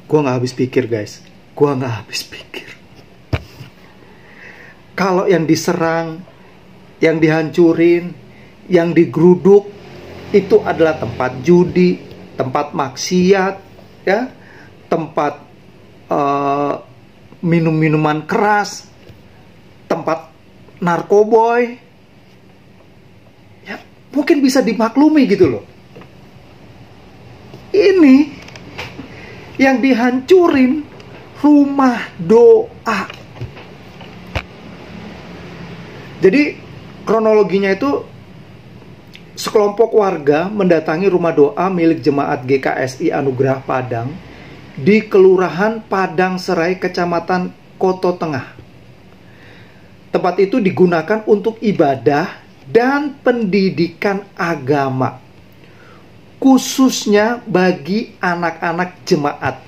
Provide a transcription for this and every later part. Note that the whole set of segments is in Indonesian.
Gue gak habis pikir guys, gue gak habis pikir. Kalau yang diserang, yang dihancurin, yang digeruduk, itu adalah tempat judi, tempat maksiat, ya, tempat minum-minuman keras, tempat narkoboy, ya mungkin bisa dimaklumi gitu loh. Ini yang dihancurin rumah doa. Jadi kronologinya itu sekelompok warga mendatangi rumah doa milik jemaat GKSI Anugerah Padang di Kelurahan Padang Serai, Kecamatan Koto Tengah. Tempat itu digunakan untuk ibadah dan pendidikan agama, khususnya bagi anak-anak jemaat,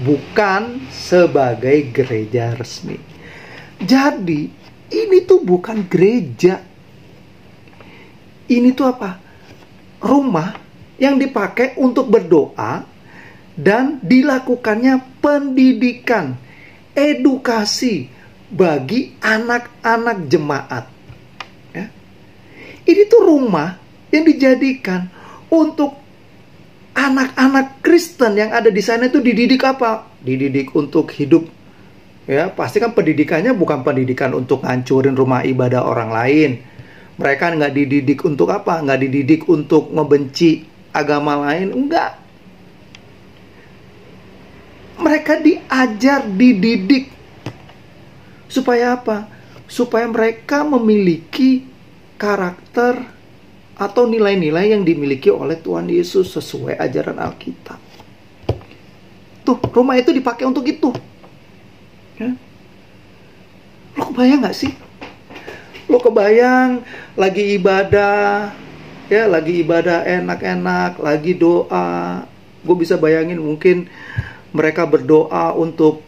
bukan sebagai gereja resmi. Jadi, ini tuh bukan gereja. Ini tuh apa? Rumah yang dipakai untuk berdoa dan dilakukannya pendidikan, edukasi bagi anak-anak jemaat. Ya. Ini tuh rumah yang dijadikan untuk anak-anak Kristen yang ada di sana itu dididik apa? Dididik untuk hidup. Ya, pasti kan pendidikannya bukan pendidikan untuk ngancurin rumah ibadah orang lain. Mereka nggak dididik untuk apa? Nggak dididik untuk ngebenci agama lain. Enggak. Mereka diajar, dididik. Supaya apa? Supaya mereka memiliki karakter atau nilai-nilai yang dimiliki oleh Tuhan Yesus sesuai ajaran Alkitab. Tuh, rumah itu dipakai untuk itu. Ya. Lo kebayang gak sih? Lo kebayang lagi ibadah, ya lagi ibadah enak-enak, lagi doa. Gue bisa bayangin mungkin mereka berdoa untuk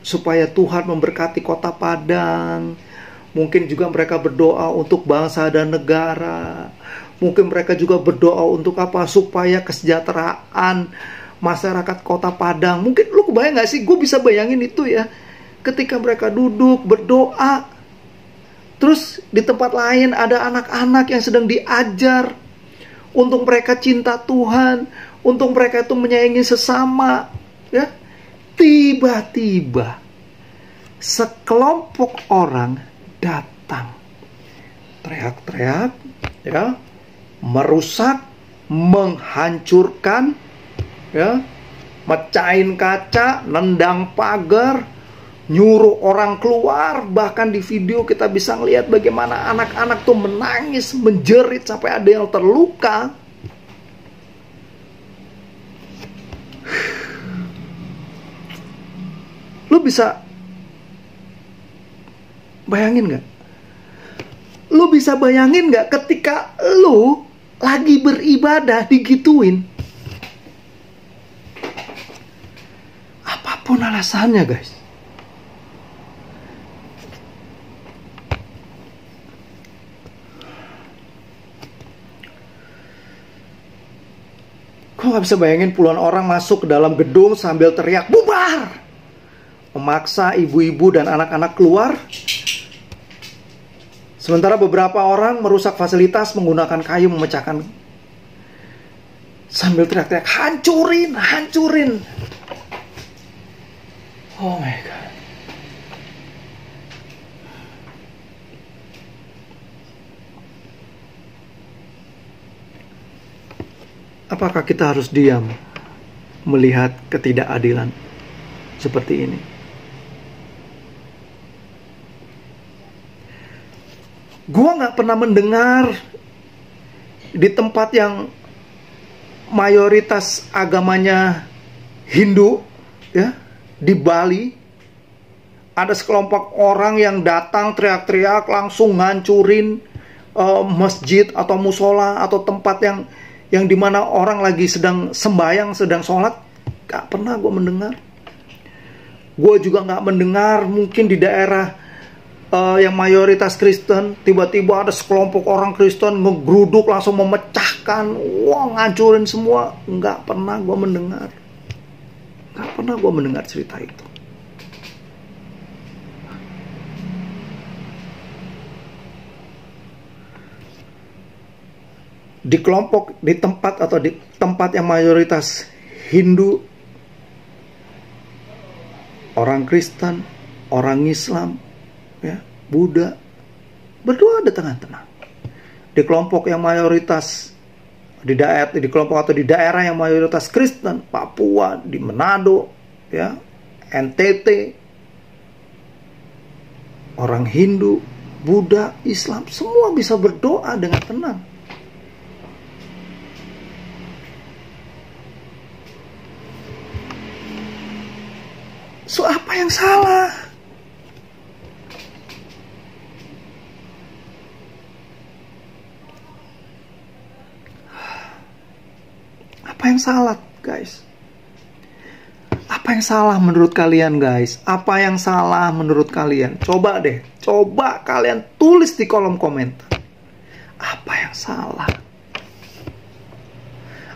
supaya Tuhan memberkati kota Padang. Mungkin juga mereka berdoa untuk bangsa dan negara. Mungkin mereka juga berdoa untuk apa? Supaya kesejahteraan masyarakat kota Padang. Mungkin lu kebayang gak sih? Gue bisa bayangin itu ya. Ketika mereka duduk berdoa, terus di tempat lain ada anak-anak yang sedang diajar untuk mereka cinta Tuhan, untuk mereka itu menyayangi sesama. Ya, tiba-tiba sekelompok orang datang, teriak-teriak, ya, merusak, menghancurkan, ya, mecahin kaca, nendang pagar, nyuruh orang keluar. Bahkan di video kita bisa ngelihat bagaimana anak-anak tuh menangis, menjerit sampai ada yang terluka. Lu bisa bayangin gak? Lu bisa bayangin gak ketika lu lagi beribadah digituin? Apapun alasannya guys. Gue gak bisa bayangin puluhan orang masuk ke dalam gedung sambil teriak bubar, memaksa ibu-ibu dan anak-anak keluar. Sementara beberapa orang merusak fasilitas menggunakan kayu memecahkan, sambil teriak-teriak hancurin, hancurin. Oh my God. Apakah kita harus diam melihat ketidakadilan seperti ini? Gua nggak pernah mendengar di tempat yang mayoritas agamanya Hindu, ya, di Bali, ada sekelompok orang yang datang teriak-teriak langsung ngancurin masjid atau musola atau tempat yang yang dimana orang lagi sedang sembahyang, sedang sholat, gak pernah gue mendengar. Gue juga gak mendengar mungkin di daerah yang mayoritas Kristen, tiba-tiba ada sekelompok orang Kristen ngegeruduk langsung memecahkan, wah ngancurin semua. Gak pernah gue mendengar. Gak pernah gue mendengar cerita itu. Di kelompok, di tempat atau di tempat yang mayoritas Hindu, orang Kristen, orang Islam, ya, Buddha, berdoa di tengah-tengah. Di kelompok yang mayoritas di kelompok atau di daerah yang mayoritas Kristen, Papua, di Manado, ya, NTT, orang Hindu, Buddha, Islam, semua bisa berdoa dengan tenang. So, apa yang salah? Apa yang salah, guys? Apa yang salah menurut kalian, guys? Apa yang salah menurut kalian? Coba deh, coba kalian tulis di kolom komentar. Apa yang salah?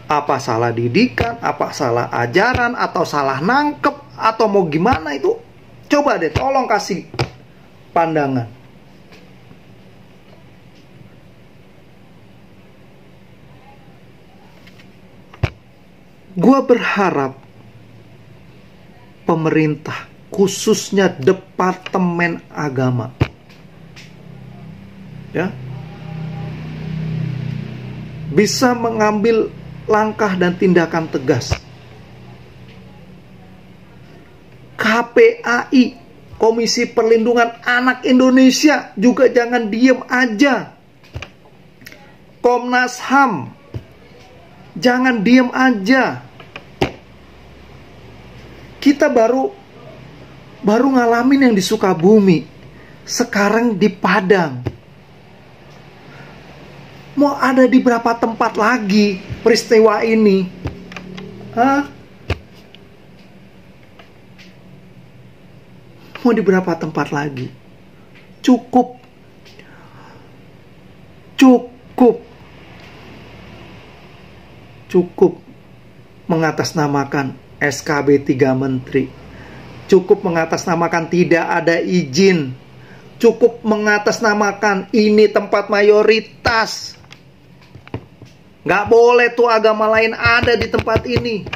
Apa salah didikan, apa salah ajaran, atau salah nangkep, atau mau gimana itu? Coba deh, tolong kasih pandangan. Gua berharap pemerintah, khususnya Departemen Agama, ya, bisa mengambil langkah dan tindakan tegas. KPAI, Komisi Perlindungan Anak Indonesia, juga jangan diem aja. Komnas HAM, jangan diem aja. Kita baru ngalamin yang di Sukabumi, sekarang di Padang. Mau ada di berapa tempat lagi peristiwa ini? Hah? Mau di berapa tempat lagi? Cukup. Cukup mengatasnamakan SKB 3 Menteri. Cukup mengatasnamakan tidak ada izin. Cukup mengatasnamakan ini tempat mayoritas. Gak boleh tuh agama lain ada di tempat ini.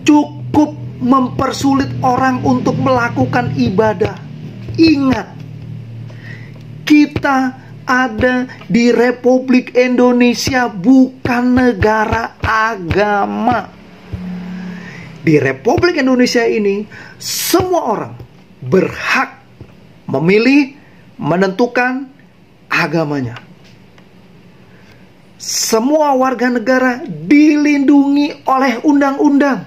Cukup mempersulit orang untuk melakukan ibadah. Ingat, kita ada di Republik Indonesia, bukan negara agama. Di Republik Indonesia ini, semua orang berhak memilih, menentukan agamanya. Semua warga negara dilindungi oleh undang-undang.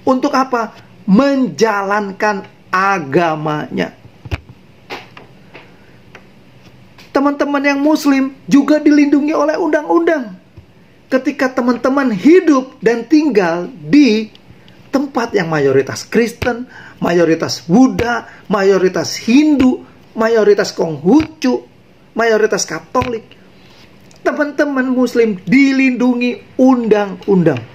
Untuk apa? Menjalankan agamanya. Teman-teman yang Muslim juga dilindungi oleh undang-undang. Ketika teman-teman hidup dan tinggal di tempat yang mayoritas Kristen, mayoritas Buddha, mayoritas Hindu, mayoritas Konghucu, mayoritas Katolik, teman-teman Muslim dilindungi undang-undang.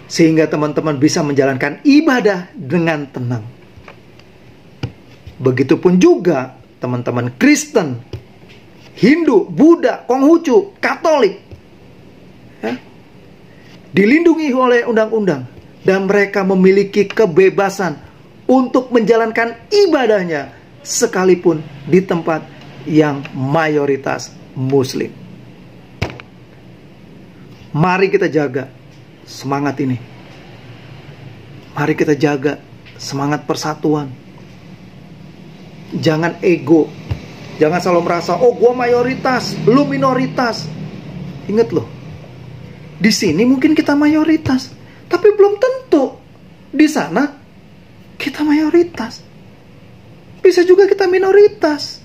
Sehingga teman-teman bisa menjalankan ibadah dengan tenang. Begitupun juga teman-teman Kristen, Hindu, Buddha, Konghucu, Katolik, ya, dilindungi oleh undang-undang. Dan mereka memiliki kebebasan untuk menjalankan ibadahnya sekalipun di tempat yang mayoritas Muslim. Mari kita jaga semangat ini. Mari kita jaga semangat persatuan. Jangan ego. Jangan selalu merasa, oh gue mayoritas, lu minoritas. Ingat loh, di sini mungkin kita mayoritas, tapi belum tentu di sana kita mayoritas. Bisa juga kita minoritas.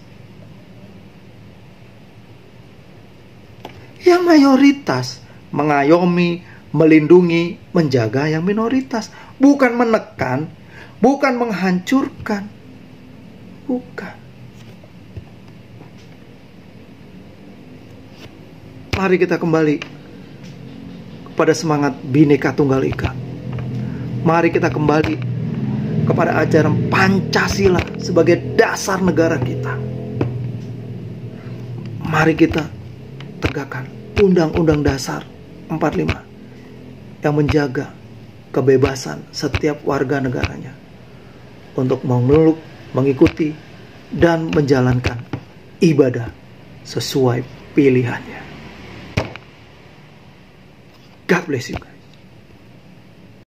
yang mayoritas, mengayomi, melindungi, menjaga yang minoritas. Bukan menekan, bukan menghancurkan, bukan. Mari kita kembali kepada semangat Bhinneka Tunggal Ika. Mari kita kembali kepada ajaran Pancasila sebagai dasar negara kita. Mari kita tegakkan Undang-Undang Dasar 45 yang menjaga kebebasan setiap warga negaranya untuk memeluk, mengikuti, dan menjalankan ibadah sesuai pilihannya. God bless you.